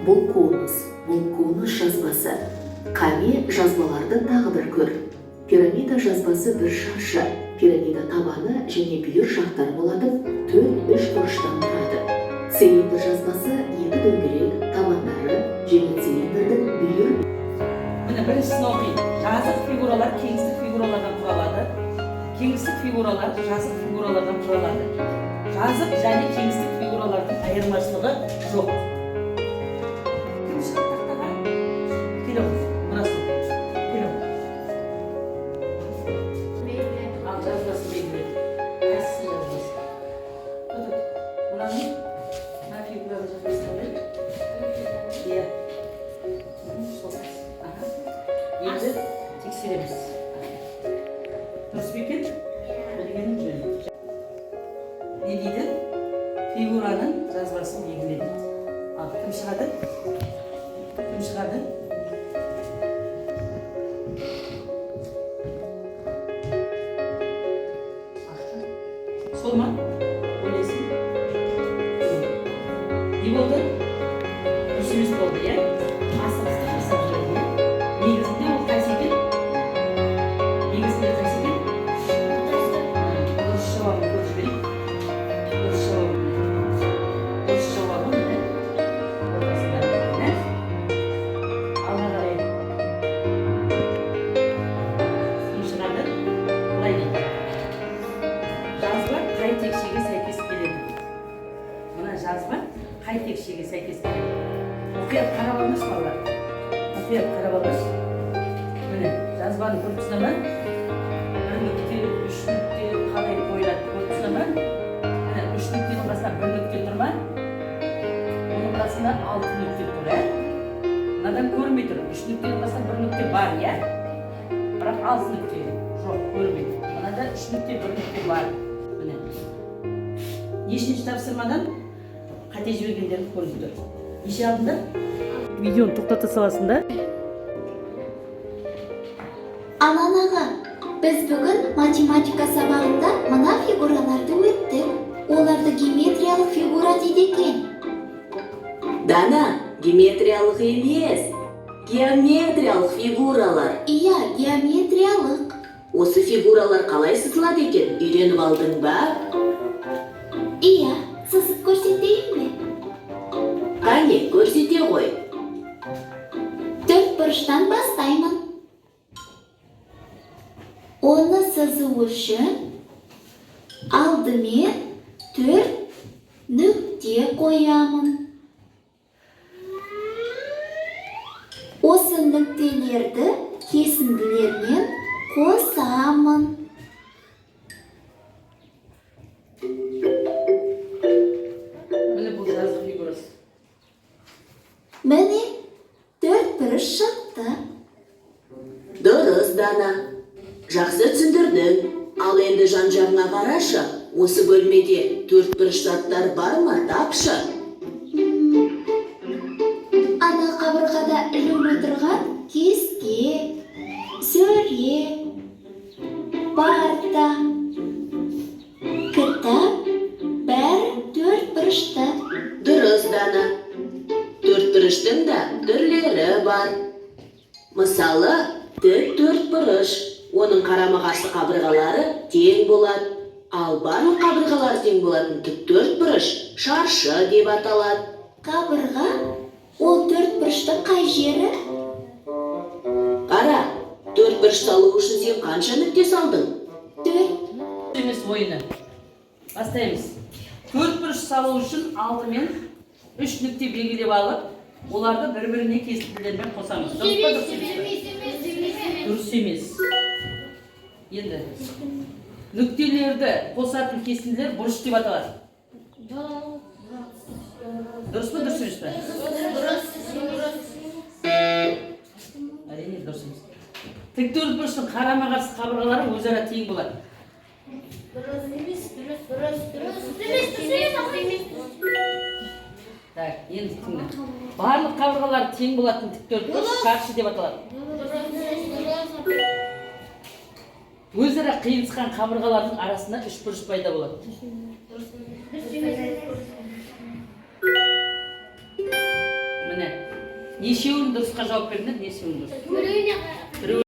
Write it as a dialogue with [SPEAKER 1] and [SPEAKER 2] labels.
[SPEAKER 1] Бұл конус жазбасы. Каме жазбаларды тағы бір көр. Пирамида жазбасы бір шаршы. Пирамида табаны және бүйір жақтары болатын 4-3 бұрыштан тұрады. Цилиндр жазбасы екі дөңгелек, табандары және цилиндрдің бүйір.
[SPEAKER 2] Міне біріншісін оқиын. Жазық фигуралар кеңістік фигуралардан құралады. Кеңістік фигуралар жазық фигуралардан құралады. Жазық және кеңістік фигуралардың айырмашылығы жоқ. Кім шығады тақтаға? Келем. Мынасы. Келем. Ал жазбасын белгіледі. Қайсысын жазбасы? Мынаны? Мына фигураны жазбасын біледі? Иә. Енді тексереміз. Дұрыс па екен? Білгенім жөн. Не дейді? Фигураның жазбасын белгіле дейді. Ал кім шығады? Кім шығады? Сол ма? Ойлайсың? Не болды? Дұрыс емес болды, иә? Асығыстық жасап жүреді, иә? Негізінде ол қайсы екен? Негізінде қайсы екен? Дұрыс жауабын көріп жіберейік. Дұрыс жауабы міне. Ортасында міне. Алға қарай. Кім шығады? Былай дейді. Жазба қай текшеге сәйкес келеді? Мына жазба қай текшеге сәйкес келеді? Оқият қарап алыңыз балалар. Оқият қарап алыңыз. Міне, жазбаны көріп тұрсыздар ма? Бір нүкте, үш нүкте қалай қойылады көріп тұрсыздар ма? Міне, үш нүктенің басында бір нүкте тұр ма? Оның басында 6 нүкте тұр, ә? Мынадан көрмей тұр. Үш нүктенің басында бір нүкте бар, иә? Бірақ 6 нүкте жоқ, көрмейді. Мынада үш нүкте, бір нүкте бар. Міне. Нешінші тапсырмадан қате жібергендерін көріп тұр. Неше алдыңдар? Видеоны тоқтата саласында.
[SPEAKER 3] Анан аға, біз бүгін математика сабағында мына фигураларды өттік. Оларды геометриялық фигура дейді екен.
[SPEAKER 4] Дана, геометриялық емес, геометриялық фигуралар.
[SPEAKER 3] Иә, геометриялық.
[SPEAKER 4] Осы фигуралар қалай сызылады екен? Үйреніп алдың ба?
[SPEAKER 3] Иә, сызып көрсетейін бе?
[SPEAKER 4] Қане, көрсете ғой.
[SPEAKER 3] Төрт бұрыштан бастаймын. Оны сызу үшін алдымен 4 нүкте қоямын. Осы нүктелерді кесінділермен қосамын.
[SPEAKER 2] Міне бұл жазық фигурасы.
[SPEAKER 3] Міне 4 бұрыш шықты.
[SPEAKER 4] Дұрыс, Дана. Жақсы түсіндірдің. Ал енді жан-жағына қарашы. Осы бөлмеде 4 бұрыш заттар бар ма? Тапшы.
[SPEAKER 3] Ана қабырғада ілулі тұрған кесте, сөре, парта, кітап, бәрі 4 бұрышты.
[SPEAKER 4] Дұрыс, Дана. 4 бұрыштың да түрлері бар. Мысалы, тік 4 бұрыш. Оның қарама-қарсы қабырғалары тең болады. Ал барлық қабырғалар тең болатын тік 4 бұрыш шаршы деп аталады.
[SPEAKER 3] Қабырға? Ол 4 бұрыштың қай жері?
[SPEAKER 4] Қара, 4 бұрыш салу үшін сен қанша нүкте салдың?
[SPEAKER 3] 4.
[SPEAKER 2] Емес ойыны. Бастаймыз. 4 бұрыш салу үшін алдымен 3 нүкте белгілеп алып, оларды бір-біріне кесінділермен қосамыз. Дұрыс емес. Енді нүктелерді қосатын кесінділер бұрыш деп аталады. Дұрыс па, дұрыс емес па? Әрине дұрыс емес. Тік 4 бұрыштың қарама-қарсы қабырғалары өзара тең болады. Так, енді тыңда. Барлық қабырғалар тең болатын тік 4 бұрыш шаршы деп аталады. Өзара қиылысқан қабырғалардың арасында 3 бұрыш пайда болады. Міне, Нешеуін дұрысқа жауап беріңдер, нешеуін дұрыс?
[SPEAKER 3] Біреуіне